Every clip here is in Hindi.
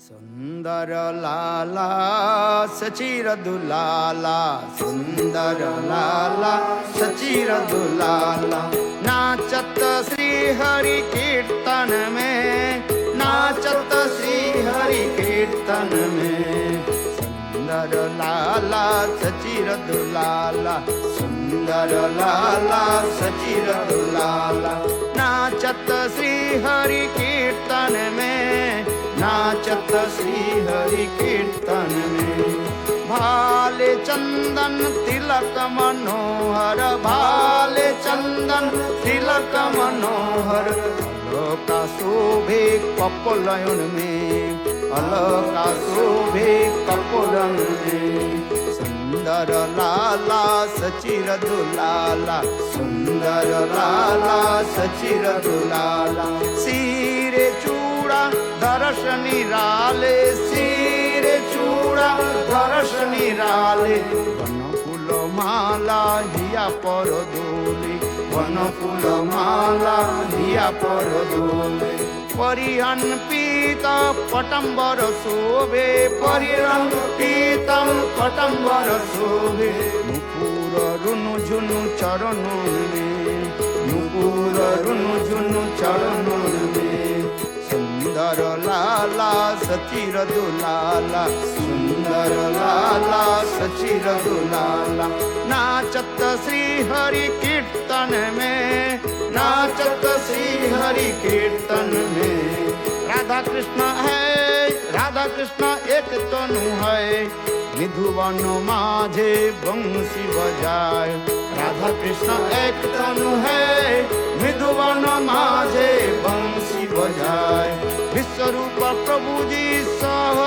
सुंदर लाला सचिर दुलाला, सुंदर लाला सचिर दुलाला, नाचत श्री हरि कीर्तन में, नाचत श्री हरि कीर्तन में। सुंदर लाला सचिर दुलाला, सुंदर लाला सचिर दुलाला, नाचत श्री हरि कीर्तन में, नाचत श्री हरि कीर्तन में। भाले चंदन तिलक मनोहर, भाले चंदन तिलक मनोहर, अलका शोभे कपोलयन में, अलका शोभे कपोलन में। सुंदर लाला सचिर दुलाला, सुंदर लाला सचिर दुलाला, सिरे चूड़ा दर्श निराले, सिरे चूड़ा दर्श निराले, वन फूल माला हिया पर दोले, वन फूल माला हिया पर दोले। परिहन पीत पटंबर शोभे, परिहन पीतम पटंबर शोभे, नुपुर रुनु झुनु चरणों में, नुपुर रुनु झुनु चरणों में। सुंदर लाला सचिर दुलाला, सुंदर लाला सचिर दुलाला, नाचत श्री हरि कीर्तन में, नाचत श्री हरि कीर्तन में। राधा कृष्ण है, राधा कृष्ण एक तनु है, निधुवन माझे बंसी बजाए। राधा कृष्ण एक तनु है, निधुवन माझे बंसी बजाए। विश्वरूप प्रभु जी सह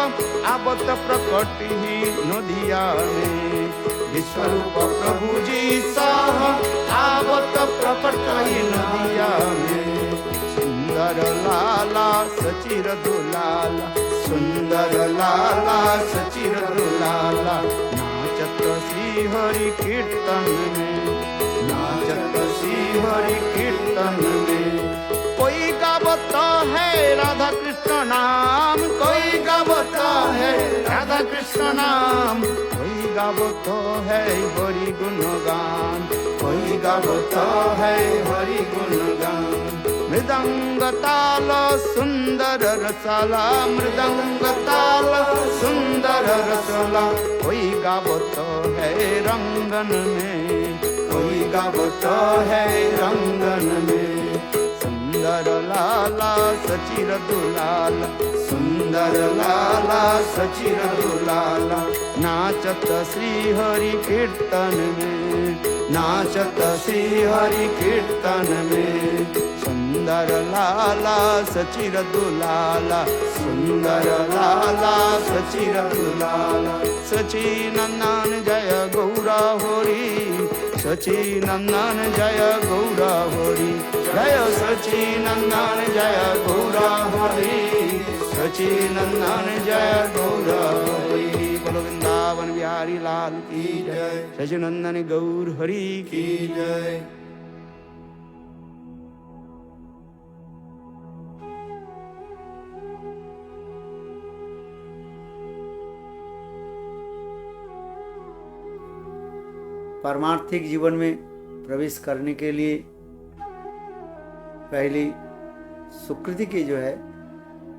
आवत प्रकट ही नदिया में, विश्वरूप प्रभु जी सह आवत प्रकट ही नदिया में। सुंदर लाला सचिर दुलाला, सुंदर लाला सचिर दुलाला, नाचत श्री हरि कीर्तन में, नाचत श्री हरि कीर्तन में। कोई गावत है राधा कृष्ण नाम, कोई गावत है राधा कृष्ण नाम, कोई गावत है हरि गुणगान, कोई गावत है हरि गुणगान। मृदंग ताल सुंदर रसाला, मृदंग ताल सुंदर रसाला, कोई गावत है रंगन में, कोई गावत है रंगन में। सुंदर लाला सचिर दुलाला, सुंदर लाला सचिर दुलाला, नाचत श्री हरि कीर्तन में, नाचत श्री हरि कीर्तन में। सुंदर लाला सचिर दुलाला, सुंदर लाला सचिर दुलाला। सचिनंदन जय गौरा हरि, सचिनंदन जय गौरा हरि, जय सचिनंदन जय गौरा हरि, सचिनंदन जय गौरा हरि। बोलो वृंदावन बिहारी लाल की जय, सचिनंदन गौर हरि की जय। पारमार्थिक जीवन में प्रवेश करने के लिए पहली सुकृति की जो है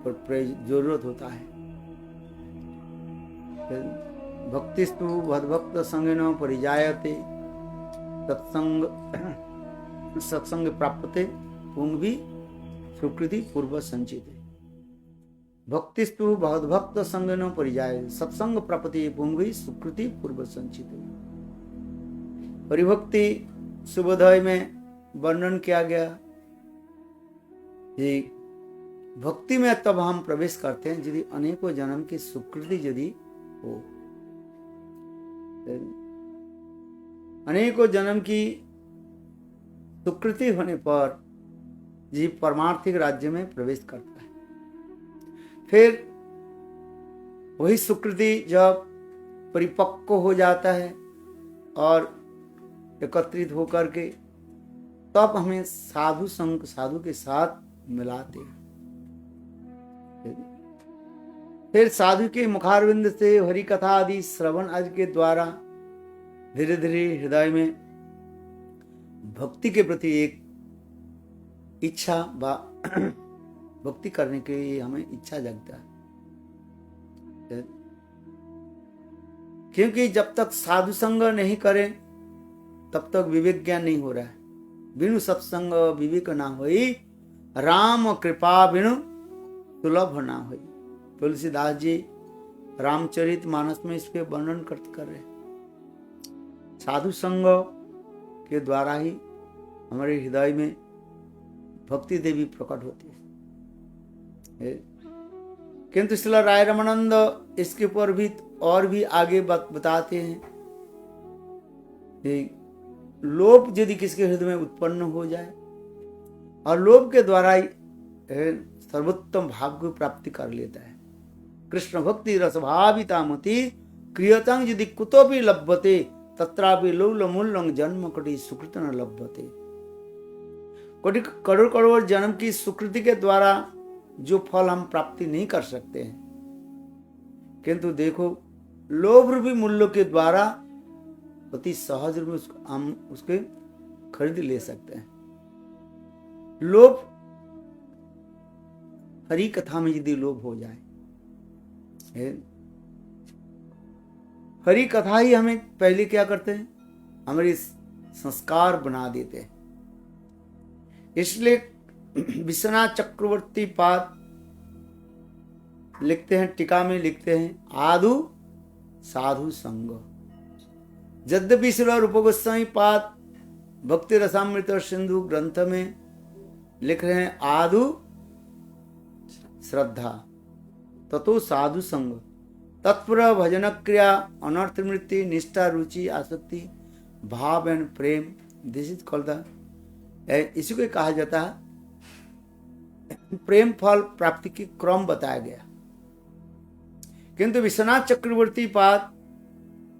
जरूरत होता है। भक्तिस्तु भद्भक्त संगिनो परिजायते, सत्संग सत्संग प्राप्ते पुंगवी सुकृति पूर्व संचिते। भक्तिस्तु भद्भक्त संगिनो परिजायते, सत्संग प्राप्ते पुंगवी सुकृति पूर्व संचिते। परिभक्ति शुभोदय में वर्णन किया गया कि भक्ति में तब हम प्रवेश करते हैं यदि अनेकों जन्म की सुकृति यदि हो, अनेकों जन्म की सुकृति होने पर जीव परमार्थिक राज्य में प्रवेश करता है। फिर वही सुकृति जब परिपक्व हो जाता है और एकत्रित होकर के तब हमें साधु संग साधु के साथ मिलाते हैं। फिर साधु के मुखारविंद से हरि कथा आदि श्रवण आदि के द्वारा धीरे धीरे हृदय में भक्ति के प्रति एक इच्छा भक्ति करने के लिए हमें इच्छा जगता है। क्योंकि जब तक साधु संग नहीं करें तब तक विवेक ज्ञान नहीं हो रहा है। बिनु सत्संग विवेक ना होई, राम कृपा बिनु सुलभ ना होई। तुलसीदास जी रामचरित मानस में इसके वर्णन कर रहे हैं। साधु संग के द्वारा ही हमारे हृदय में भक्ति देवी प्रकट होती है। किंतु श्रील राय रामानंद इसके ऊपर भी और भी आगे बताते हैं कि लोभ यदि किसके हृदय में उत्पन्न हो जाए और लोभ के द्वारा ही सर्वोत्तम भाव की प्राप्ति कर लेता है। कृष्ण भक्ति रसभावितामति क्रियतं यदि कुतोपि लभ्यते तत्रापि लौलमूल्यं जन्म कोटि सुकृत न लभ्यते। कोटि करोड़ करोड़ जन्म की सुकृति के द्वारा जो फल हम प्राप्ति नहीं कर सकते हैं, किंतु देखो लोभ रूपी मूल्यों के द्वारा अति सहज रूप में हम उसके खरीद ले सकते हैं। लोभ, हरि कथा में यदि लोभ हो जाए, हरि कथा ही हमें पहले क्या करते हैं, हमारे संस्कार बना देते हैं। इसलिए विश्वनाथ चक्रवर्ती पाद लिखते हैं, टीका में लिखते हैं, आदु साधु संग। यद्यपि श्री रूप गोस्वामी पाद भक्ति रसामृत सिंधु ग्रंथ में लिख रहे हैं आदु श्रद्धा ततो साधु संग तत्पर भजन क्रिया अनर्थ मृत्यु निष्ठा रुचि आसक्ति भाव and Prem, this is called the, इसी को कहा जाता है प्रेम फल प्राप्ति की क्रम बताया गया। किंतु विश्वनाथ चक्रवर्ती पाद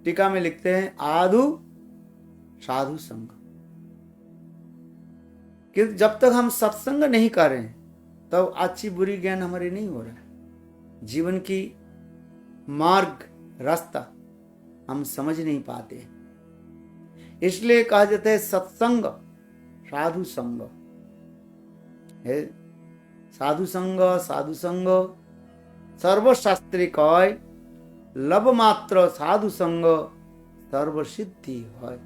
टीका में लिखते हैं आदु साधु संग। किंतु जब तक हम सत्संग नहीं कर रहे हैं तब अच्छी बुरी ज्ञान हमारे नहीं हो रहा है। जीवन की मार्ग रास्ता हम समझ नहीं पाते, इसलिए कहा जाता है सत्संग साधु संग है। साधु संग साधु संग सर्वशास्त्री कय लब मात्र साधु संग सर्व सिद्धि है।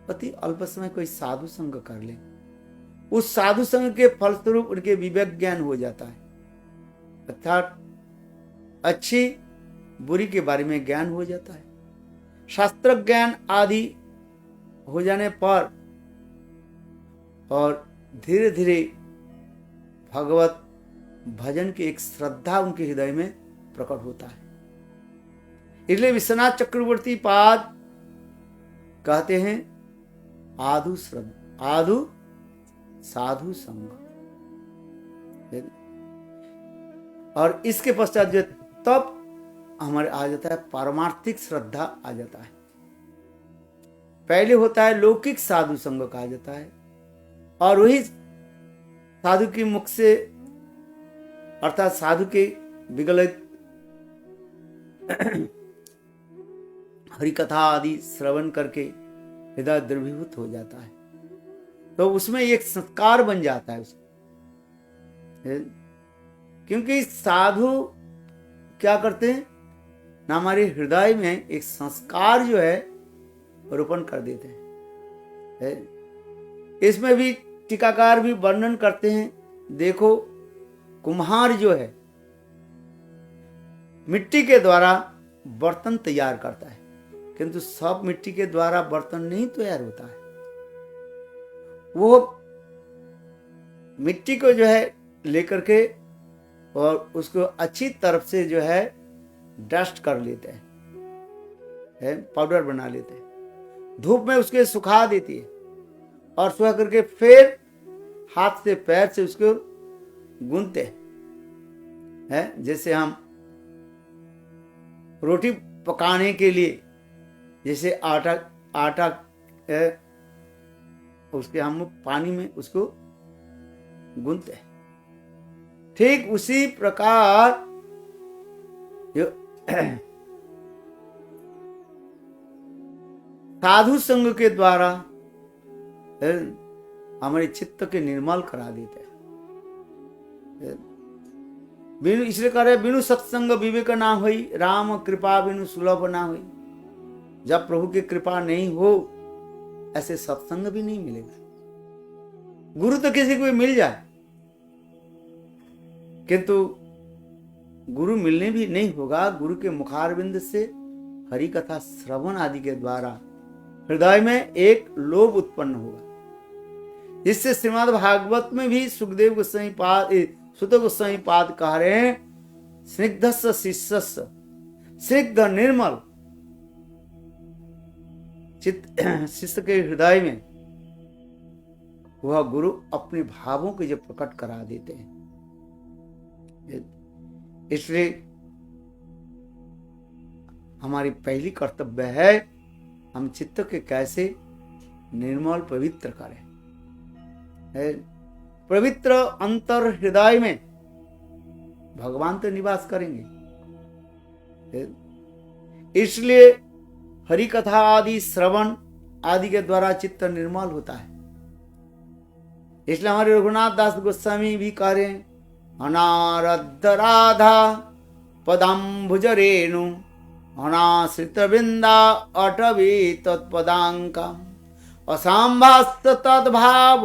अति अल्प समय कोई साधु संग कर ले, उस साधु संग के फलस्वरूप उनके विवेक ज्ञान हो जाता है, अर्थात अच्छी बुरी के बारे में ज्ञान हो जाता है। शास्त्र ज्ञान आदि हो जाने पर और धीरे धीरे भगवत भजन की एक श्रद्धा उनके हृदय में प्रकट होता है। इसलिए विश्वनाथ चक्रवर्ती पाद कहते हैं आदु श्रद्धा आदु साधु संग, और इसके पश्चात जो तब हमारे आ जाता है पारमार्थिक श्रद्धा आ जाता है। पहले होता है लौकिक साधु संग कहा जाता है, और वही साधु के मुख से अर्थात साधु के विगलित हरिकथा आदि श्रवण करके हृदय द्रवीभूत हो जाता है, तो उसमें एक संस्कार बन जाता है उसको। क्योंकि साधु क्या करते हैं ना, हमारे हृदय में एक संस्कार जो है रोपण कर देते हैं। इसमें भी टीकाकार भी वर्णन करते हैं, देखो कुम्हार जो है मिट्टी के द्वारा बर्तन तैयार करता है, किंतु सब मिट्टी के द्वारा बर्तन नहीं तैयार होता है। वो मिट्टी को जो है लेकर के और उसको अच्छी तरफ से जो है डस्ट कर लेते हैं, पाउडर बना लेते हैं, धूप में उसके सुखा देती है, और सुखा करके फिर हाथ से पैर से उसको गूंथते हैं। जैसे हम रोटी पकाने के लिए जैसे आटा उसके हम पानी में उसको गूंथते हैं, ठीक उसी प्रकार जो साधु संग के द्वारा हमारे चित्त के निर्मल करा देते हैं। बिनु इसलिए कह रहे बिनु सत्संग विवेक ना हुई, राम कृपा बिनु सुलभ ना हुई। जब प्रभु की कृपा नहीं हो ऐसे सत्संग भी नहीं मिलेगा। गुरु तो किसी को भी मिल जाए, किंतु गुरु मिलने भी नहीं होगा। गुरु के मुखारविंद से हरि कथा श्रवण आदि के द्वारा हृदय में एक लोभ उत्पन्न होगा, जिससे श्रीमद् भागवत में भी सुखदेव गोस्वामी पाद सुत गोस्वामी पाद कह रहे हैं, स्निग्धस्य शिष्यस्य, स्निग्ध निर्मल चित्त शिष्य के हृदय में वह गुरु अपने भावों को जब प्रकट करा देते हैं। इसलिए हमारी पहली कर्तव्य है हम चित्त के कैसे निर्मल पवित्र करें। पवित्र अंतर हृदय में भगवान तो निवास करेंगे। इसलिए हरि कथा आदि श्रवण आदि के द्वारा चित्त निर्मल होता है। इसलिए हमारे रघुनाथ दास गोस्वामी भी कह रहे हैं, अनारद्ध राधा पदाम्बुज रेणु अनाश्रित वृंदा अटवी तत्पदांकम असाम्भास्त तद्भाव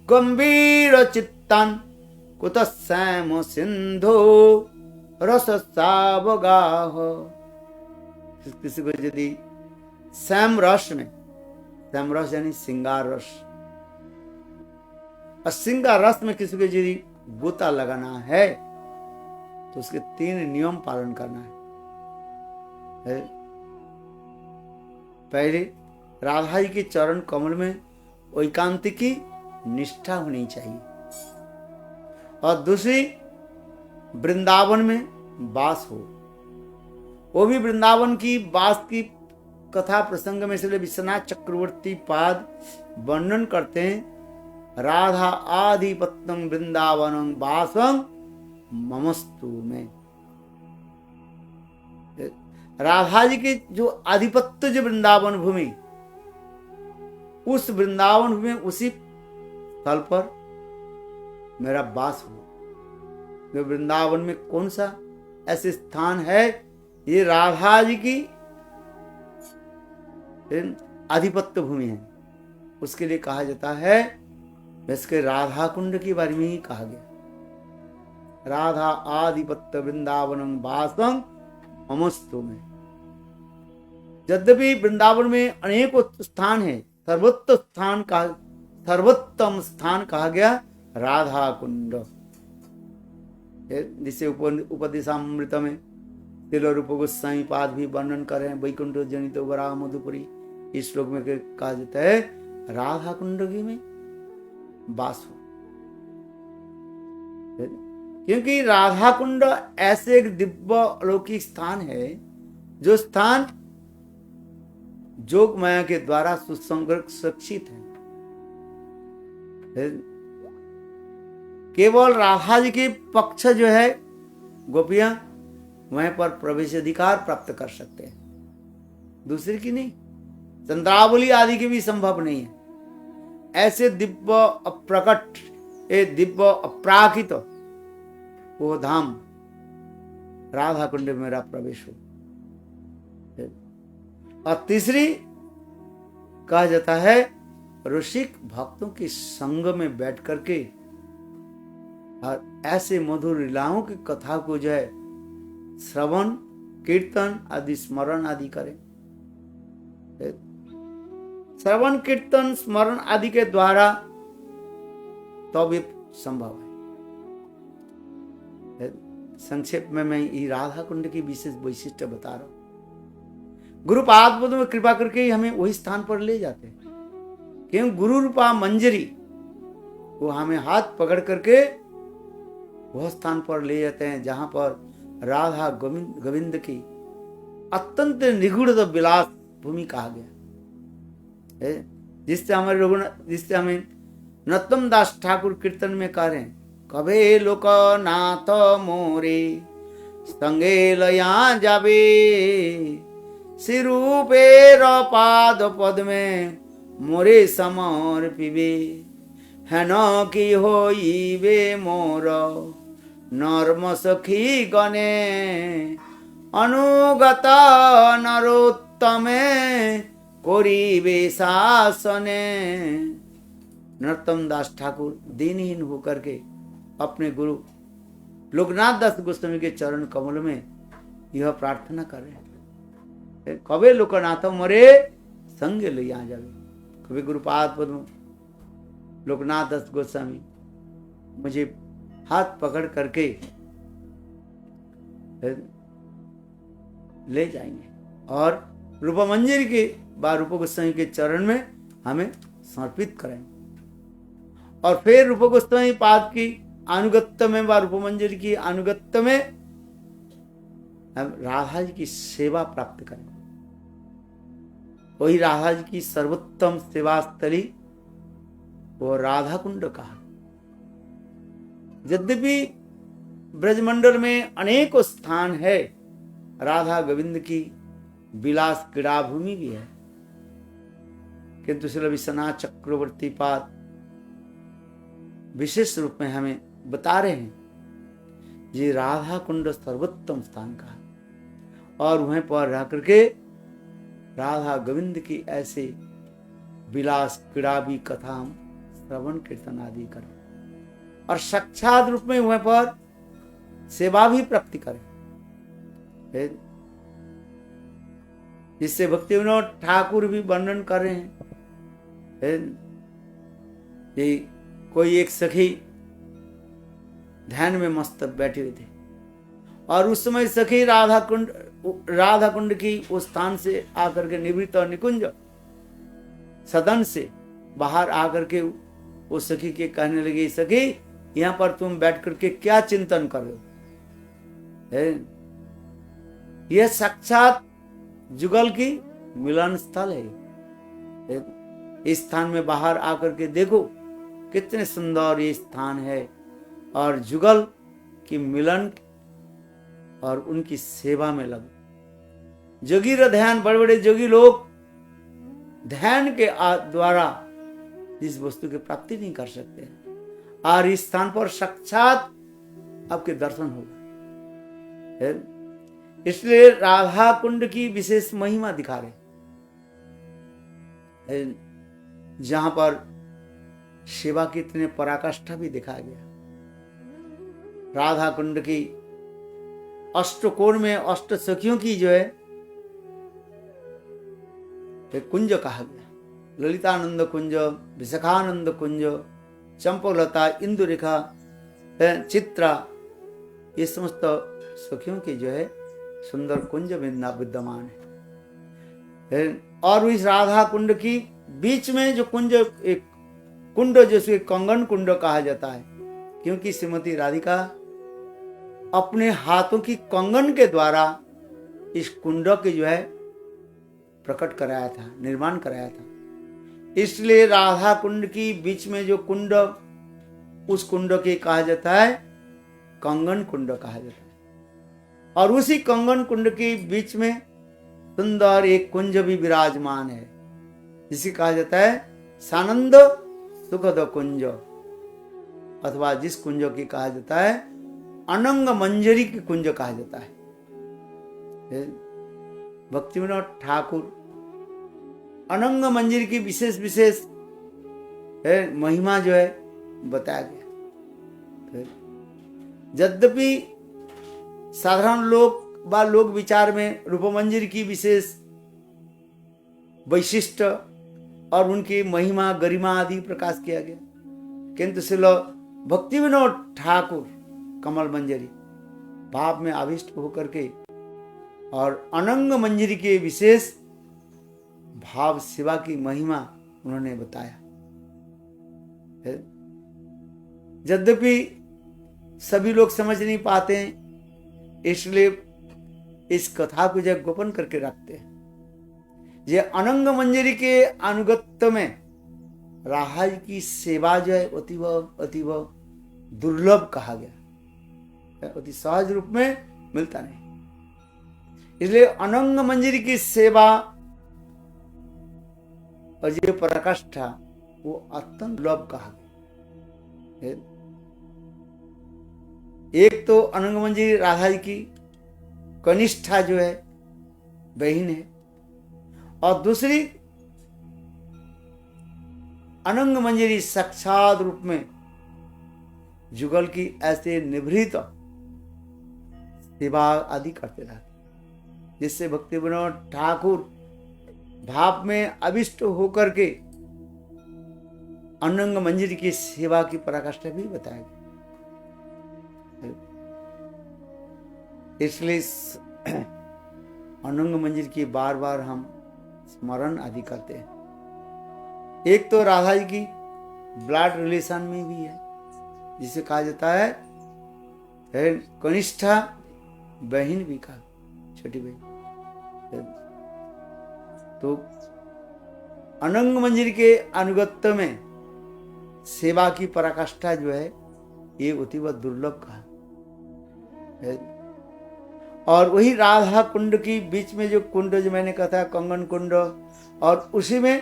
गंभीर चित्तन कुतस्सैम सिंधु रस सावगाह। किसी को यदि सैम रस में, सैम रस यानी श्रृंगार रस, और श्रृंगार रस में किसी को यदि गोता लगाना है तो उसके 3 नियम पालन करना है। पहले राधा जी के चरण कमल में एकांतिकी निष्ठा होनी चाहिए, और दूसरी वृंदावन में वास हो। वो भी वृंदावन की वास की कथा प्रसंग में, इसलिए विश्वनाथ चक्रवर्ती पाद वर्णन करते हैं, राधा आधिपत्यम वृंदावनम वासं ममस्तु में। राधा जी की जो आधिपत्य जो वृंदावन भूमि, उस वृंदावन भूमि उसी स्थल पर मेरा वास हो। वृंदावन में कौन सा ऐसे स्थान है, ये राधा जी की आधिपत्य भूमि है, उसके लिए कहा जाता है। वैसे राधा कुंड के बारे में ही कहा गया, राधा आधिपत्य वृंदावनम वासं ममस्तु में। यद्यपि वृंदावन में अनेक स्थान है, सर्वोत्तम स्थान कहा गया राधा कुंड, जिसे उपदेशामृत में तिल रूप गोस्वामी पाद भी वर्णन कर रहे हैं। वैकुंठ जनित वराह मधुपुरी, इस श्लोक में कहा जाता है राधा कुंड में वास हो। क्योंकि राधा कुंड ऐसे एक दिव्य अलौकिक स्थान है, जो स्थान जोग माया के द्वारा सुसंरक्षित है। केवल राधा जी के पक्ष जो है गोपियां वहीं पर प्रवेश अधिकार प्राप्त कर सकते हैं, दूसरे की नहीं। चंद्रावली आदि की भी संभव नहीं है। ऐसे दिव्य अप्रकट, दिव्य अपराकित वो धाम राधा कुंड में मेरा प्रवेश हो। और तीसरी कहा जाता है ऋषिक भक्तों के संग में बैठ करके और ऐसे मधुर लीलाओं की कथा को जो है श्रवण कीर्तन आदि स्मरण आदि करें। श्रवण कीर्तन स्मरण आदि के द्वारा तो भी संभव है। संक्षेप में मैं ये राधा कुंड की विशेष वैशिष्ट्य बता रहा हूं। गुरु पाद में कृपा करके ही हमें वही स्थान पर ले जाते हैं, क्यों गुरु रूपा मंजरी वो हमें हाथ पकड़ करके वह स्थान पर ले जाते हैं जहां पर राधा गोविंद की अत्यंत निगूढ़ विलास भूमि कहा गया है। जिससे हमें नरोत्तम दास ठाकुर कीर्तन में कह रहे हैं, कभे लोक नाथ मोरे संगे लया जाबे श्रीरूपेर पाद पद में मोरे समर्पिबे हेन कि होइबे मोर नर्म सखी गणे अनुगत नरोत्तमे करिबे शासने। नरोत्तम दास ठाकुर दीनहीन होकर के अपने गुरु लोकनाथ दास गोस्वामी के चरण कमल में यह प्रार्थना कर रहे हैं, कबे लोकनाथ मरे संगे लिया जावे। कभी गुरुपाद पद्म लोकनाथ दास गोस्वामी मुझे हाथ पकड़ करके ले जाएंगे और रूपा मंजरी के बाद रूप गोस्वामी के चरण में हमें समर्पित करेंगे। और फिर रूप गोस्वामी पाद की अनुगत्य में व रूप मंजरी की अनुगत्य में हम राधा जी की सेवा प्राप्त करेंगे। वही राधा जी की सर्वोत्तम सेवा स्थली वो राधा कुंड कहा। यद्यपि ब्रजमंडल में अनेकों स्थान है, राधा गोविंद की विलास क्रीड़ा भूमि भी है, किंतु श्री विश्वनाथ चक्रवर्ती पाद विशेष रूप में हमें बता रहे हैं ये राधा कुंड सर्वोत्तम स्थान का है और वहीं पर रह करके राधा गोविंद की ऐसे विलास क्रीड़ा भी कथा हम श्रवण कीर्तन आदि करें और साक्षात रूप में वहीं पर सेवा भी प्राप्ति करें। जिससे भक्ति विनोद ठाकुर भी वर्णन कर रहे हैं। ये कोई एक सखी ध्यान में मस्त बैठे हुए थे और उस समय सखी राधा कुंड की उस स्थान से आकर के निवृत्त और निकुंज सदन से बाहर आकर के उस सखी के कहने लगी, सखी यहाँ पर तुम बैठ करके क्या चिंतन कर रहे हो? यह साक्षात जुगल की मिलन स्थल है। इस स्थान में बाहर आकर के देखो कितने सुंदर ये स्थान है और जुगल की मिलन और उनकी सेवा में लगो। जोगी र ध्यान, बड़े बड़े जोगी लोग ध्यान के द्वारा इस वस्तु की प्राप्ति नहीं कर सकते और इस स्थान पर साक्षात आपके दर्शन होगा। इसलिए राधा कुंड की विशेष महिमा दिखा रहे, जहां पर सेवा की इतने पराकाष्ठा भी दिखाया गया। राधा कुंड की अष्टकोण में अष्ट सखियों की जो है एक कुंज कहा गया। ललितानंद कुंज, विशाखानंद कुंज, चंपलता, इंदुरेखा, चित्रा, ये समस्त सखियों की जो है सुंदर कुंज विद्यमान है। और इस राधा कुंड की बीच में जो कुंज, एक कुंड जिसे कंगन कुंड कहा जाता है, क्योंकि श्रीमती राधिका अपने हाथों की कंगन के द्वारा इस कुंड के जो है प्रकट कराया था, निर्माण कराया था। इसलिए राधा कुंड की बीच में जो कुंड, उस कुंड के कहा जाता है कंगन कुंड कहा जाता है। और उसी कंगन कुंड के बीच में सुंदर एक कुंज भी विराजमान है, जिसे कहा जाता है सानंद सुखद कुंज, अथवा जिस कुंज की कहा जाता है अनंग मंजरी की कुंज कहा जाता है। भक्ति विनोद ठाकुर अनंग मंजरी की विशेष विशेष महिमा जो है बताया गया। यद्यपि साधारण लोग व लोक विचार में रूप मंजरी की विशेष वैशिष्ट और उनकी महिमा गरिमा आदि प्रकाश किया गया, किंतु श्रील भक्ति विनोद ठाकुर कमल मंजरी भाव में आविष्ट होकर के और अनंग मंजरी के विशेष भाव सेवा की महिमा उन्होंने बताया। यद्यपि सभी लोग समझ नहीं पाते हैं, इसलिए इस कथा को जब गोपन करके रखते हैं। ये अनंग मंजरी के अनुगत्य में राधा की सेवा जो है अतीव दुर्लभ कहा गया, अति सहज रूप में मिलता नहीं। इसलिए अनंग मंजरी की सेवा और ये पराकाष्ठा वो अत्यंत दुर्लभ कहा गया। एक तो अनंग मंजरी राधा जी की कनिष्ठा जो है बहन है, और दूसरी अनंग मंजरी साक्षात रूप में जुगल की ऐसे निभृत सेवा आदि करते रहते, जिससे भक्ति विनोद ठाकुर भाव में अभिष्ट होकर के अनंग मंजरी की सेवा की पराकाष्ठा भी बताया गया। इसलिए अनंग मंजरी की बार बार हम स्मरण आदि करते हैं। एक तो राधा जी की ब्लड रिलेशन में भी है, जिसे कहा जाता है कनिष्ठा बहन भी कहा, छोटी बहन। तो अनंग मंजरी के अनुगत्य में सेवा की पराकाष्ठा जो है ये अतीव दुर्लभ कहा। और वही राधा कुंड की बीच में जो कुंड जो मैंने कहा था कंगन कुंड, और उसी में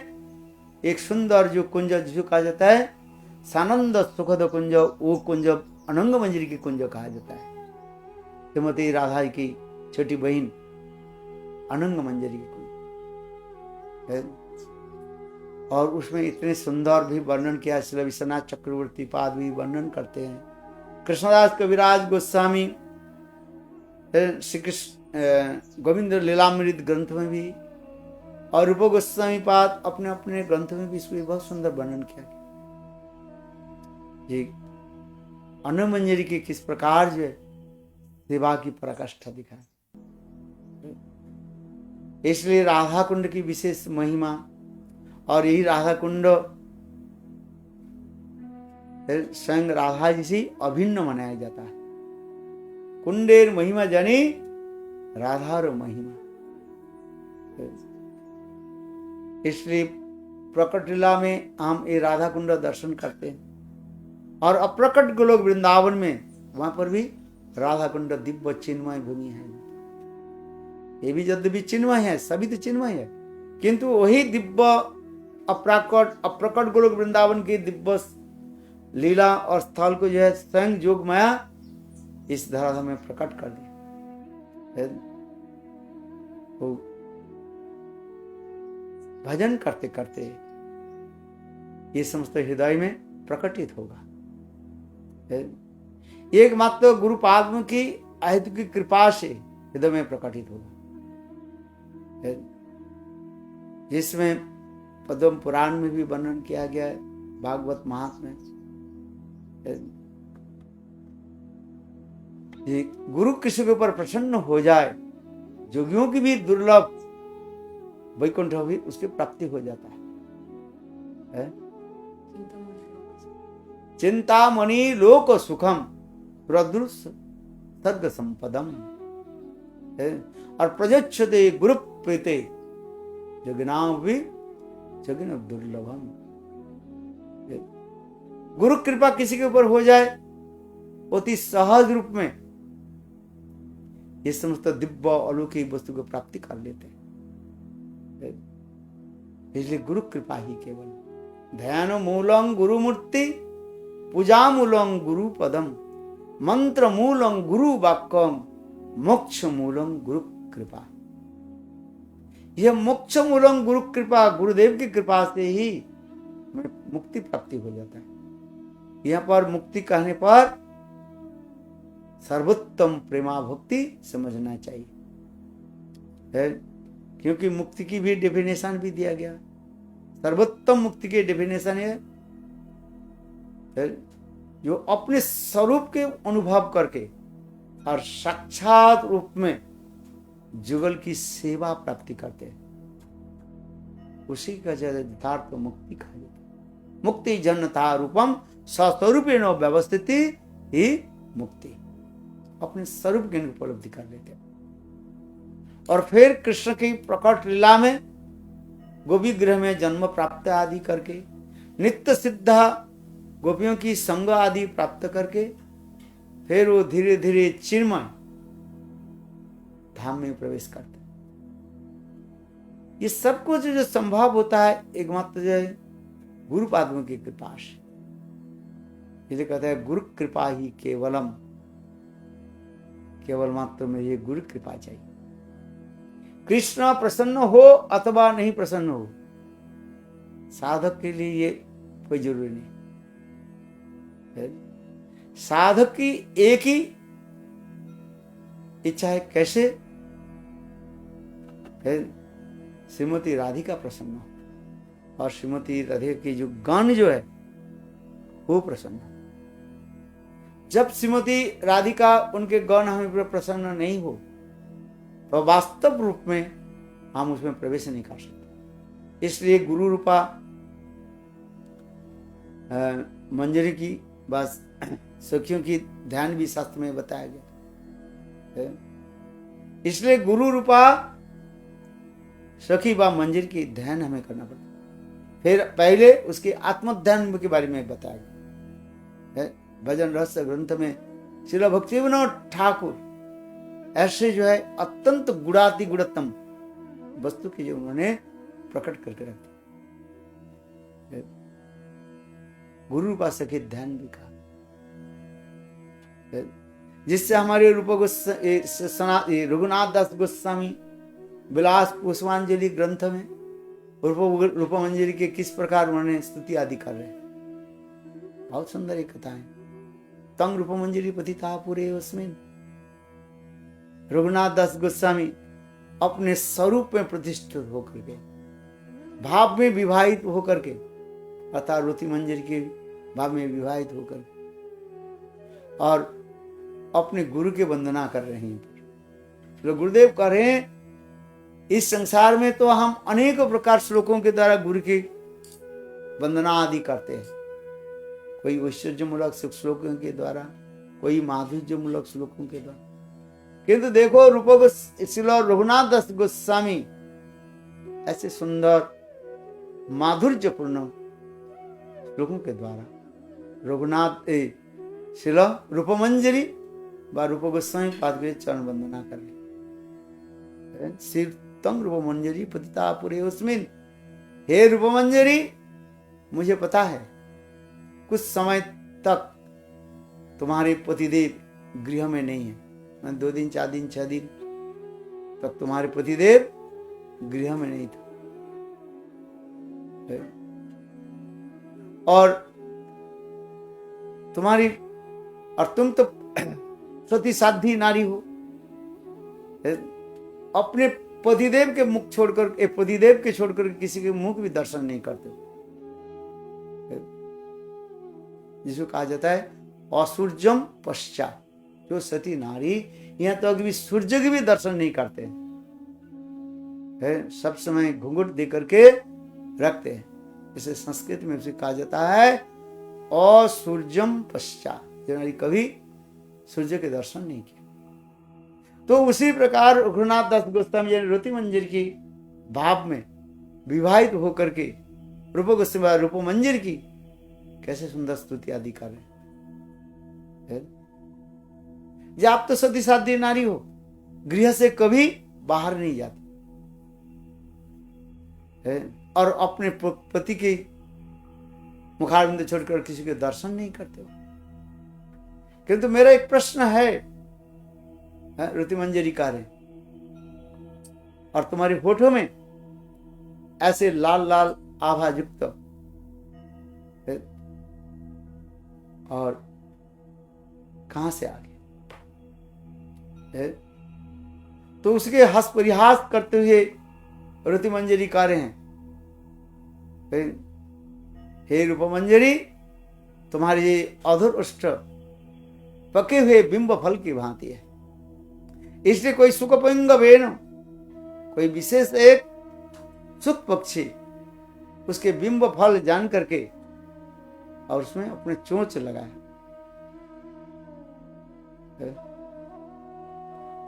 एक सुंदर जो कुंज जिसको कहा जाता है सानंद सुखद कुंज, वो कुंज अनंग मंजरी की कुंज कहा जाता है। श्रीमती राधा की छोटी बहन अनंग मंजरी की कुंज, और उसमें इतने सुंदर भी वर्णन किया। श्री विश्वनाथ चक्रवर्ती पाद भी वर्णन करते हैं, कृष्णदास कविराज गोस्वामी श्री कृष्ण गोविंद लीलामृत ग्रंथ में भी, और रूप गोस्वामी पाद अपने अपने ग्रंथ में भी इसको बहुत सुंदर वर्णन किया। ये अनंग मंजरी की किस प्रकार जो है सेवा की पराकाष्ठा दिखाए। इसलिए राधा कुंड की विशेष महिमा, और यही राधा कुंड स्वयं राधा जी से अभिन्न मनाया जाता है। कुंडेर महिमा जानी राधार महिमा। इसलिए प्रकट लीला में हम ये राधा कुंड दर्शन करते हैं, और अप्रकट गोलोक वृंदावन में वहां पर भी राधा कुंड दिव्य चिन्मय भूमि है। ये भी यद्यपि चिन्मय है, सभी तो चिन्मय है, किंतु वही दिव्य अप्रकट गोलोक वृंदावन की दिव्य लीला और स्थल को जो है स्वयं जोग माया इस धराधर में प्रकट कर दिया। तो भजन करते करते ये समस्त हृदय में प्रकटित होगा। एकमात्र गुरु पाद की अहित की कृपा से हृदय में प्रकटित होगा, जिसमें पद्म पुराण में भी वर्णन किया गया है, भागवत महात्म्य में। ये गुरु किसी के ऊपर प्रसन्न हो जाए, जोगियों की भी दुर्लभ वैकुंठ भी उसकी प्राप्ति हो जाता है। चिंतामणि लोक सुखम प्रदृश सर्ग संपदम, और प्रजच्छते गुरु प्रीते जगनाम भी जगन दुर्लभम। गुरु कृपा किसी के ऊपर हो जाए, अति सहज रूप में ये समस्त दिव्य अलौकिक वस्तु को प्राप्ति कर लेते हैं। इसलिए गुरु कृपा ही केवल। ध्यान मूलंग गुरु मूर्ति, पूजा मूलंग गुरु पदम, मंत्र मूलंग गुरु वाक्यम, मोक्ष मूलंग गुरु कृपा। यह मोक्ष मूलंग गुरु कृपा, गुरुदेव की कृपा से ही मुक्ति प्राप्ति हो जाता है। यहाँ पर मुक्ति कहने पर सर्वोत्तम प्रेमा भक्ति समझना चाहिए है, क्योंकि मुक्ति की भी डेफिनेशन भी दिया गया। सर्वोत्तम मुक्ति की डेफिनेशन है जो अपने स्वरूप के अनुभव करके और साक्षात रूप में जुगल की सेवा प्राप्ति करते हैं, उसी का यथार्थ मुक्ति कहा जाता है। मुक्ति जन्नता रूपम स्वस्वरूपेण व्यवस्थित ही मुक्ति, अपने स्वरूप की उपलब्धि कर लेते हैं। और फिर कृष्ण की प्रकट लीला में गोपी गृह में जन्म प्राप्त आदि करके, नित्य सिद्धा गोपियों की संग आदि प्राप्त करके, फिर वो धीरे धीरे चिन्मय धाम में प्रवेश करते हैं। ये सब कुछ जो संभव होता है एकमात्र जो है गुरु पादों की कृपा से। इसलिए कहता है गुरु कृपा ही केवलम, केवल मात्र में ये गुरु कृपा चाहिए। कृष्ण प्रसन्न हो अथवा नहीं प्रसन्न हो, साधक के लिए ये कोई जरूरी नहीं। साधक की एक ही इच्छा है, कैसे श्रीमती राधिका प्रसन्न हो, और श्रीमती राधिका की जो गण जो है वो प्रसन्न हो। जब श्रीमती राधिका उनके गण हमें पर प्रसन्न नहीं हो तो वास्तव रूप में हम उसमें प्रवेश नहीं कर सकते। इसलिए गुरु रूपा मंजरी की बस सखियों की ध्यान भी शास्त्र में बताया गया। इसलिए गुरु रूपा सखी व मंजरी की ध्यान हमें करना पड़ता। फिर पहले उसके आत्मध्यान के बारे में बताया गया। भजन रहस्य ग्रंथ में श्रील भक्तिविनोद ठाकुर ऐसे जो है अत्यंत गुणाति गुणतम वस्तु की जो उन्होंने प्रकट करके रखी। गुरु रूपा सखी ध्यान भी कहा, जिससे हमारे रूप रघुनाथ दास गोस्वामी विलास पुष्पांजलि ग्रंथ में रूपमंजरी के किस प्रकार उन्होंने स्तुति आदि कर रहे हैं। बहुत सुंदर एक कथा है। तंग रूपमंजरी पतिता पूरे उसमें रघुनाथ दास गोस्वामी अपने स्वरूप में प्रतिष्ठित होकर के, भाव में विवाहित होकर के, अर्थात रोती मंजरी के भाव में विवाहित होकर के, और अपने गुरु के वंदना कर रहे हैं। तो गुरुदेव कह रहे हैं इस संसार में तो हम अनेक प्रकार श्लोकों के द्वारा गुरु की वंदना आदि करते हैं। कोई ऐश्वर्यमूलक श्लोकों के द्वारा, कोई माधुर्यमूलक श्लोकों के द्वारा। किंतु देखो रूप श्रील रघुनाथ दास गोस्वामी ऐसे सुंदर माधुर्यपूर्ण श्लोकों के द्वारा रघुनाथ श्रील रूपमंजरी व रूप गोस्वामी पाद के चरण वंदना कर ले। श्री तंग रूपमंजरी पतिता पुरे उसमिन, हे रूपमंजरी मुझे पता है कुछ समय तक तुम्हारे पतिदेव गृह में नहीं है। 2 दिन 4 दिन 6 दिन तक तुम्हारे पतिदेव गृह में नहीं था, और तुम्हारी और तुम तो सती साध्वी नारी हो, अपने पतिदेव के मुख छोड़कर पतिदेव के छोड़कर किसी के मुख भी दर्शन नहीं करते, जिसको कहा जाता है असुर्जम पश्चात। जो सती नारी यहाँ तो अभी सूर्य के भी दर्शन नहीं करते हैं, सब समय घूंघट दे करके रखते हैं। इसे संस्कृत में उसे कहा जाता है असुर्जम पश्चात, जो नारी कभी सूर्य के दर्शन नहीं किए। तो उसी प्रकार रघुनाथ दास गोस्वामी रोती मंजरी की भाव में विवाहित होकर के रूप गोस्वामी रूप मंजरी की कैसे सुंदर स्तुति आदि कर रहे हैं। जब आप तो सती साध्वी नारी हो, गृह से कभी बाहर नहीं जाते और अपने पति के मुखारबिंद छोड़कर किसी के दर्शन नहीं करते हो। किंतु मेरा एक प्रश्न है, रोती मंजरी कह रहे, और तुम्हारी फोटो में ऐसे लाल लाल आभा युक्त और कहां से आ गए? तो उसके हंस परिहास करते हुए रोती मंजरी कह रहे हैं, हे रूपमंजरी तुम्हारी ये अधुर उष्ट पके हुए बिंब फल की भांति है। इसलिए कोई सुखपिंग वेन, कोई विशेष एक सुख पक्षी उसके बिंब फल जान करके और उसमें अपने चोंच लगाए।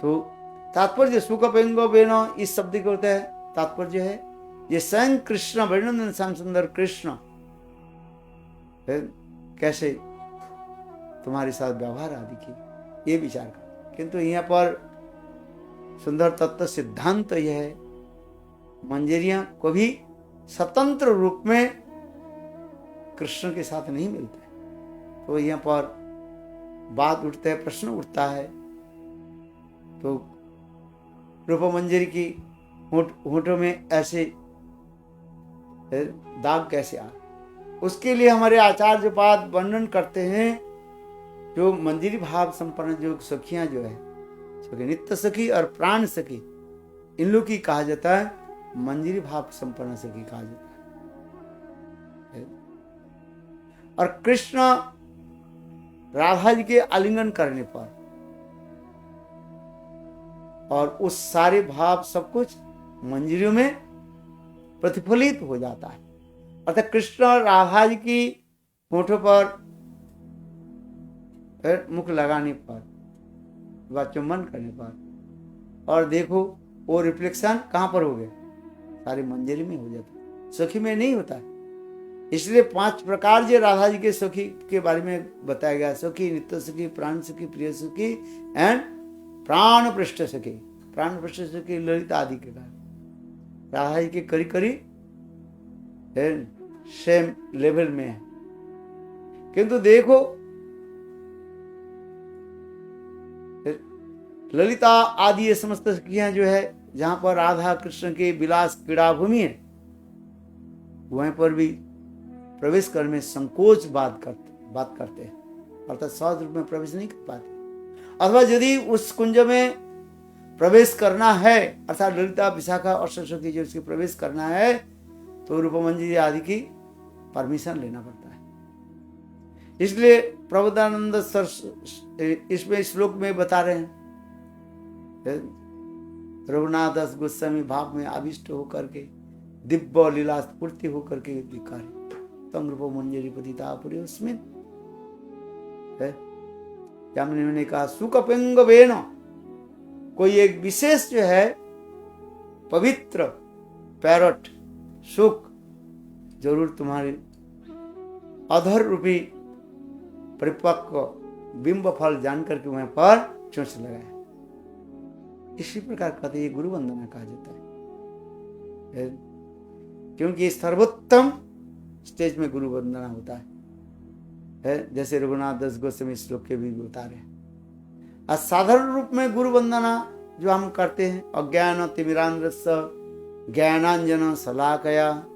तो तात्पर्य सुखपिंग वेन इस शब्द के होता है, तात्पर्य है ये स्वयं कृष्ण वर्णन श्याम सुंदर कृष्ण कैसे तुम्हारे साथ व्यवहार आदि की ये विचार कर। किंतु यहाँ पर सुंदर तत्व सिद्धांत तो यह है, मंजरियां कभी स्वतंत्र रूप में कृष्ण के साथ नहीं मिलते। तो यहाँ पर बात उठता है, प्रश्न उठता है, तो रूप मंजरी की होठों में ऐसे दाग कैसे आ? उसके लिए हमारे आचार्य पाद वर्णन करते हैं, जो मंजरी भाव संपन्न जो सखियां जो है, सखी नित्य सखी और प्राण सखी, इन लोग की कहा जाता है मंजरी भाव संपन्न सखी कहा जाता है। और कृष्ण राधा जी के आलिंगन करने पर और उस सारे भाव सब कुछ मंजरियों में प्रतिफलित हो जाता है। अर्थात कृष्ण और राधा जी की होठों पर मुख लगाने पर व चुम्बन करने पर, और देखो वो रिफ्लेक्शन कहां पर हो गया? सारी मंजरी में हो जाता है, सखी में नहीं होता है। इसलिए 5 प्रकार जो राधा जी के सखी के बारे में बताया गया, सखी, नित्य सखी, प्राण सखी, प्रिय सखी एंड प्राण पृष्ठ सखी। प्राण पृष्ठ सखी ललिता आदि के कारण राधा जी के करीब करीब सेम लेवल में है। किंतु देखो ललिता आदि ये समस्त सखियां जो है, जहां पर राधा कृष्ण के विलास क्रीड़ा भूमि है, वहीं पर भी प्रवेश करने में संकोच बात करते हैं, अर्थात सहज रूप में प्रवेश नहीं कर पाते। अथवा यदि उस कुंज में प्रवेश करना है, अर्थात ललिता, विशाखा और सरस्वती जो उसके प्रवेश करना है, तो रूपमंजरी आदि की परमिशन लेना पड़ता है। इसलिए प्रबोधानंद सर इसमें श्लोक में बता रहे हैं, रघुनाथ दास गोस्वामी भाव में आविष्ट होकर के दिव्य लीला स्फूर्ति होकर के दिखारे तंग रूप मंजरी पतिता पुरी उसमें ने कहा सुकपिंग वेन, कोई एक विशेष जो है पवित्र पैरट सुख जरूर तुम्हारे अधर रूपी परिपक्व बिंब फल जान करके वहां पर चोंच लगाया। इसी प्रकार कहते ये गुरु वंदना कहा जाता है, क्योंकि सर्वोत्तम स्टेज में गुरु वंदना होता है, जैसे रघुनाथ दास गोस्वामी श्लोक के भी बता रहे हैं। साधारण रूप में गुरु वंदना जो हम करते हैं, अज्ञान तिमिरांध्रस्य ज्ञानांजन शलाकया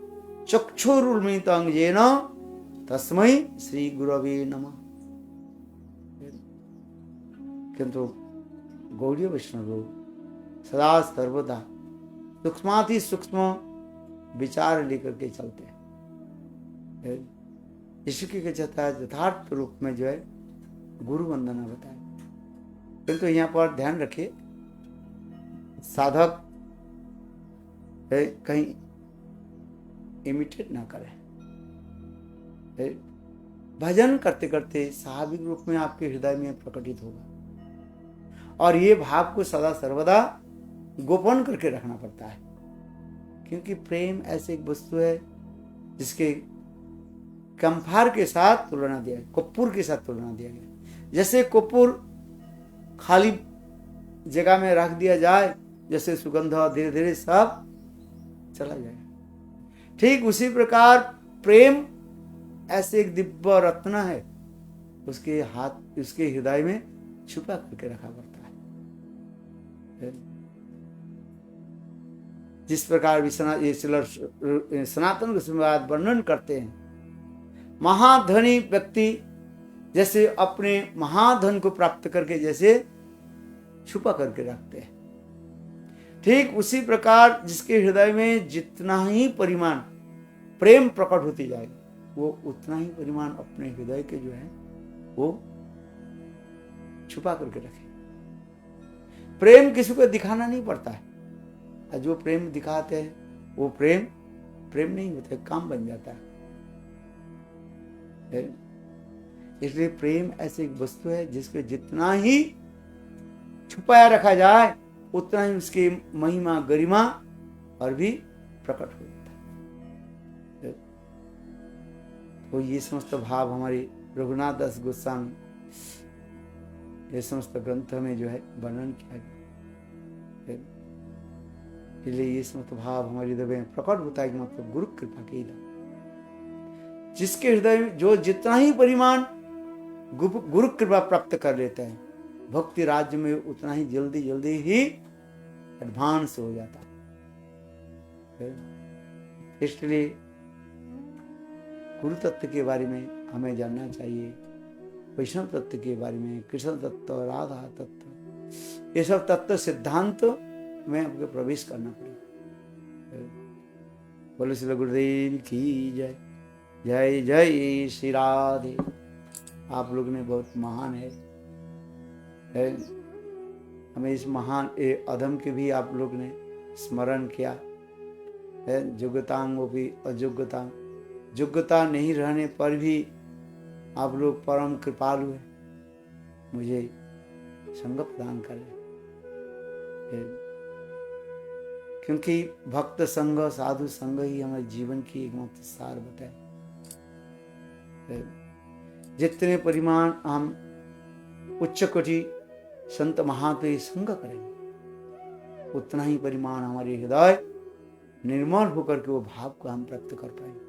चक्षुरुन्मीलित अंजेन तस्मै श्री गुरवे नमः। किंतु गौड़ीय वैष्णव सदा सर्वदा सूक्ष्माति सूक्ष्म विचार लेकर के चलते हैं। इसके कहता है यथार्थ रूप में जो है गुरु वंदना बताए। किंतु यहाँ पर ध्यान रखिए, साधक कहीं इमिटेट ना करें। भजन करते करते स्वाभाविक रूप में आपके हृदय में प्रकटित होगा, और ये भाव को सदा सर्वदा गोपन करके रखना पड़ता है, क्योंकि प्रेम ऐसी एक वस्तु है जिसके कम्फार के साथ तुलना दिया गया, कपूर के साथ तुलना दिया गया। जैसे कपूर खाली जगह में रख दिया जाए, जैसे सुगंध धीरे धीरे सब चला जाएगा, ठीक उसी प्रकार प्रेम ऐसे एक दिव्य रत्न है, उसके हाथ उसके हृदय में छुपा करके रखा पड़ता है। जिस प्रकार सनातन गोस्वामी वर्णन करते हैं, महाधनी व्यक्ति जैसे अपने महाधन को प्राप्त करके जैसे छुपा करके रखते हैं, ठीक उसी प्रकार जिसके हृदय में जितना ही परिमाण प्रेम प्रकट होती जाए, वो उतना ही परिमाण अपने हृदय के जो है वो छुपा करके रखे। प्रेम किसी को दिखाना नहीं पड़ता है, जो प्रेम दिखाते हैं वो प्रेम प्रेम नहीं होता, काम बन जाता है। इसलिए प्रेम ऐसी एक वस्तु है जिसको जितना ही छुपाया रखा जाए उतना ही उसकी महिमा गरिमा और भी प्रकट हो जाता है। तो ये समस्त भाव हमारे रघुनाथ दास गोस्वामी ये समस्त ग्रंथ में जो है वर्णन किया गया इसलिए इस मत भाव हमारे हृदय में प्रकट होता है कि मतलब गुरु कृपा की जिसके हृदय में जो जितना ही परिमाण गुरु कृपा प्राप्त कर लेता है, भक्ति राज्य में उतना ही जल्दी जल्दी ही एडवांस हो जाता है। इसलिए गुरु तत्व के बारे में हमें जानना चाहिए, वैष्णव तत्व के बारे में, कृष्ण तत्व, राधा तत्व, ये सब तत्व सिद्धांत में आपको प्रवेश करना पड़ेगा। बोलो श्री गुरुदेव की जय। जय जय श्री राधे। आप लोग ने बहुत महान है, हमें इस महान अधम के भी आप लोग ने स्मरण किया है। योग्यतांग वो भी अयोग्यता, योग्यता नहीं रहने पर भी आप लोग परम कृपालु है, मुझे संग प्रदान कर रहे, क्योंकि भक्त संग, साधु संग ही हमारे जीवन की एकमात्र सार बताए। जितने परिमाण हम उच्च कोटि संत महात्मा संग करेंगे, उतना ही परिमाण हमारे हृदय निर्मल होकर के वो भाव को हम प्राप्त कर पाएंगे।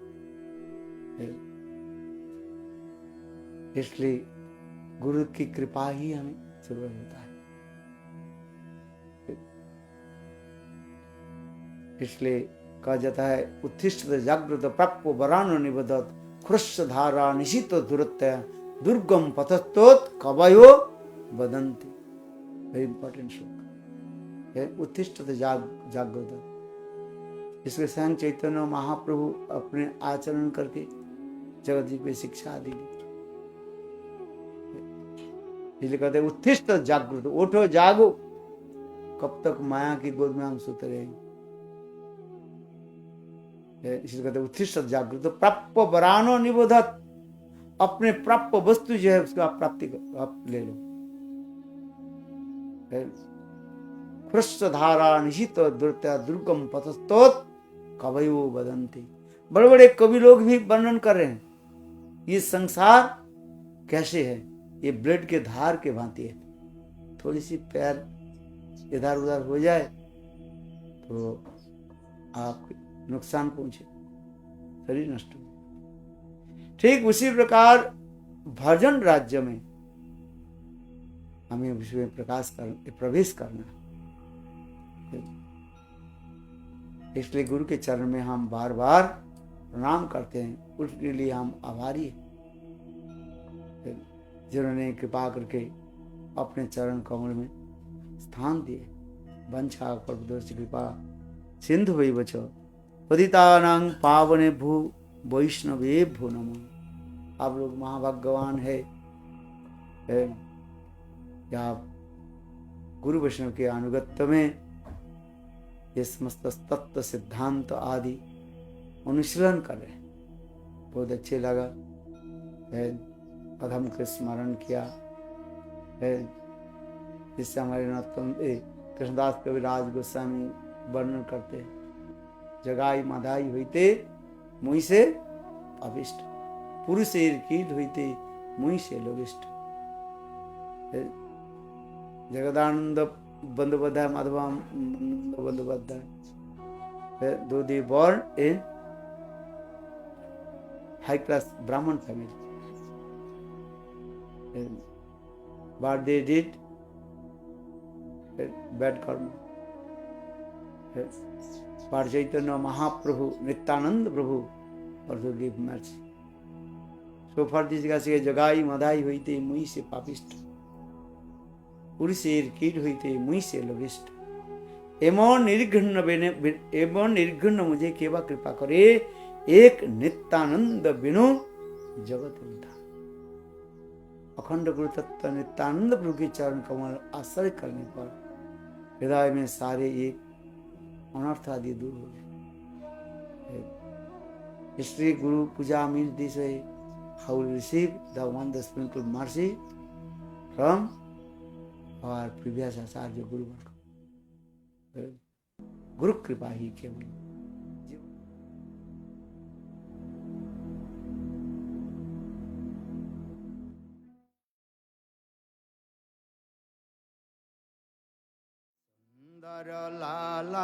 इसलिए गुरु की कृपा ही हमें जरूरत होता है। इसलिए कहा जाता है उत्तिष्ठ जागृत प्राप्त वरानो निबद्धत ख्रुष्ट धारा निशित दुरत्य दुर्गम पथस्तोत कवयो वदन्ति। वेरी इंपॉर्टेंट श्लोक है, उत्तिष्ठ जागृत। इसलिए स्वयं चैतन्य महाप्रभु अपने आचरण करके जगत जी को शिक्षा दी। इसलिए कहते हैं उत्तिष्ठ जागृत, उठो जागो, कब तक माया की गोद में हम सोते रहेंगे। इसलिए कहते हैं उत्तिष्ठ जागृत प्राप्त वरानो निबोधत, अपने प्राप्त वस्तु जो है उसका प्राप्ति आप ले लो। ख्रुष्ट धारा निशित दुर्त्या दुर्गम पथस्तोत कवयो वदन्ति। बड़े बड़े कवि लोग भी वर्णन कर रहे हैं ये संसार कैसे है, ये ब्लेड के धार के भांति है। थोड़ी सी पैर इधर उधर हो जाए तो आप नुकसान पहुंचे, शरीर नष्ट हो। ठीक उसी प्रकार भजन राज्य में हमें उसमें प्रवेश करना। इसलिए गुरु के चरण में हम बार बार प्रणाम करते हैं, उसके लिए हम आभारी हैं जिन्होंने कृपा करके अपने चरण कमल में स्थान दिए। वंशा कल्पतरुश्च कृपा सिंधु वैवच पतितानां पावनेभ्यो वैष्णवेभ्यो नमः। आप लोग महाभाग्यवान है या गुरु वैष्णव के अनुगत्य में ये समस्त तत्व सिद्धांत आदि अनुशीलन कर रहे हैं। बहुत अच्छे लगा है, अधम के स्मरण किया है, जिससे हमारे नरोत्तम कृष्णदास कविराज गोस्वामी वर्णन करते हैं, जगाई माधाई होते मुई से अभिष्ट, पुरुषेर कीट होते मुई से लोगिष्ट। Jagdanand Bandyopadhyay, माधवाम Bandyopadhyay, though they born in high class Brahman family, but they did bad karma. But Chaitanya Mahaprabhu, Nityananda Prabhu also gave mercy. So for this guy say Jagai Madhai hoite मुई से पापिष्ट, पुरुषेर कीट होते मुई से लोगिष्ट। एवं निर्घृण मुझे केवा कृपा करे, एक नित्यानंद बिनु जगत उद्धार। अखंड गुरु तत्व नित्यानंद प्रभु के चरण कमल आश्रय करने पर हृदय में सारे एक अनर्थ आदि दूर हो जाए। इसलिए गुरु पूजा means this way, how we receive the one the spiritual mercy from our previous acharya Guru Varga. गुरु कृपा ही केवल। सुंदर लाला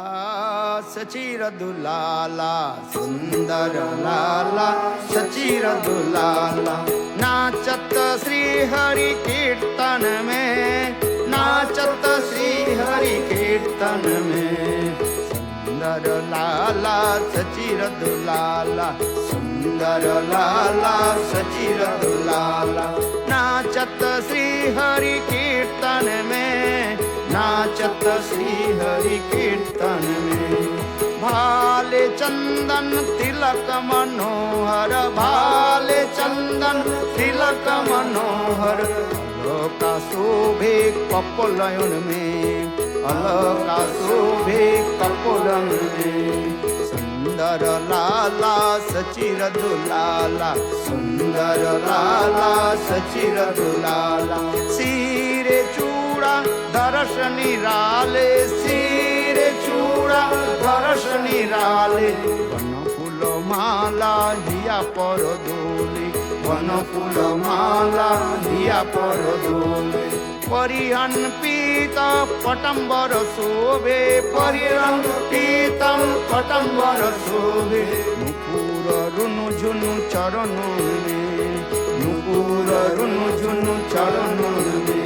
सचिर दुलाला, सुंदर लाला सचिर दुलाला, नाचत श्री हरि कीर्तन में, नाचत श्री हरि कीर्तन में। सुंदर लाला सचिर दुलाला, सुंदर लाला सचिर दुलाला, नाचत श्री हरि कीर्तन में, नाचत श्री हरि कीर्तन में। भाले चंदन तिलक मनोहर, भाले चंदन तिलक मनोहर, अलका शोभे कपोलयन में, अलका शोभे कपोलन में। सुंदर लाला सचिर दुलाला, सुंदर लाला सचिर दुलाला, सिरे चूड़ा दर्श निराले, सिरे चूड़ा दर्श निराले। वन फूल माला हिया पर दोले, वन फूल माला हिया पर दोले। परिहन पीत पटंबर शोभे, परिहन पीतम पटंबर शोभे। नुपुर रुनु झुनु चरण में, नुपुर रुनु झुनु चरण में।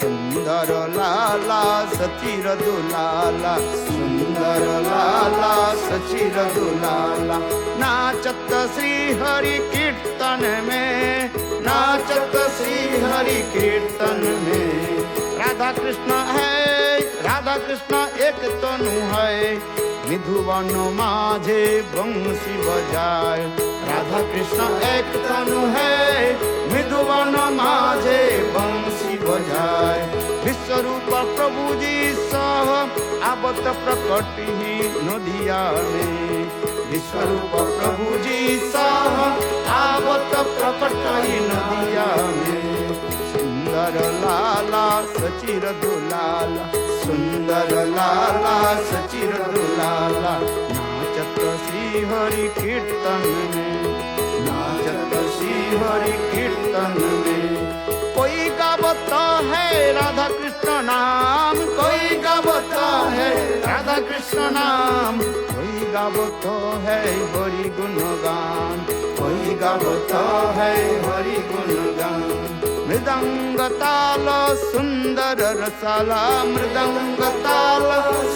सुंदर लाला सचिर दुलाला, सुंदर लाला सचिर दुलाला, नाचत श्री हरि कीर्तन में, नाचत श्री हरि कीर्तन में। राधा कृष्ण है, राधा कृष्ण एक तनु है, विधुवन माझे बंसी बजाए। राधा कृष्ण एक तनु है, विधुवन माझे बंसी बजाए। विश्वरूप प्रभु जी सह आवत प्रकट ही नदिया में, विश्वरूप प्रभु जी सह आवत प्रकट ही नदिया में। सुंदर लाला सचिर दुलाला, सुंदर लाला सचिर दुलाला, नाचत श्री हरि कीर्तन में, नाचत श्री हरि कीर्तन में। कोई गावत है राधा कृष्ण नाम, कोई गावत है राधा कृष्ण नाम, कोई गावत है हरि गुणगान, कोई गावत है हरि गुणगान। मृदंग ताल सुंदर रसाला, मृदंग ताल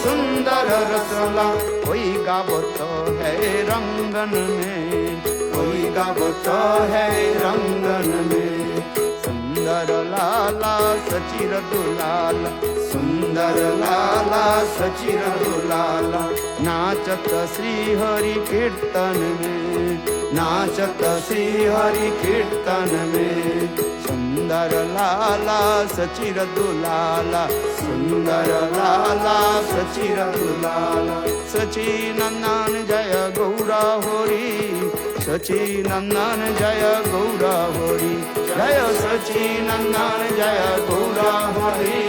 सुंदर रसाला, कोई गावत है रंगन में, कोई गावत है रंगन में। सुंदर लाला सचिर दुलाला, सुंदर लाला सचिर दुलाला, नाचत श्री हरि कीर्तन में, नाचत श्री हरि कीर्तन में। सुंदर लाला सचिर दुलाला, सुंदर लाला सचिर दुलाला। सचिनंदन जय गौरा हरि, सचिनंदन जय गौरा हरि, जय सचिनंदन जय गौरा हरि,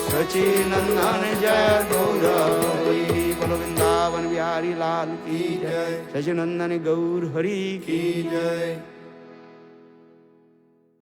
सचिनंदन जय गौरा हरि। बोलो वृंदावन बिहारी लाल की जय, सचिनंदन गौर हरि की जय।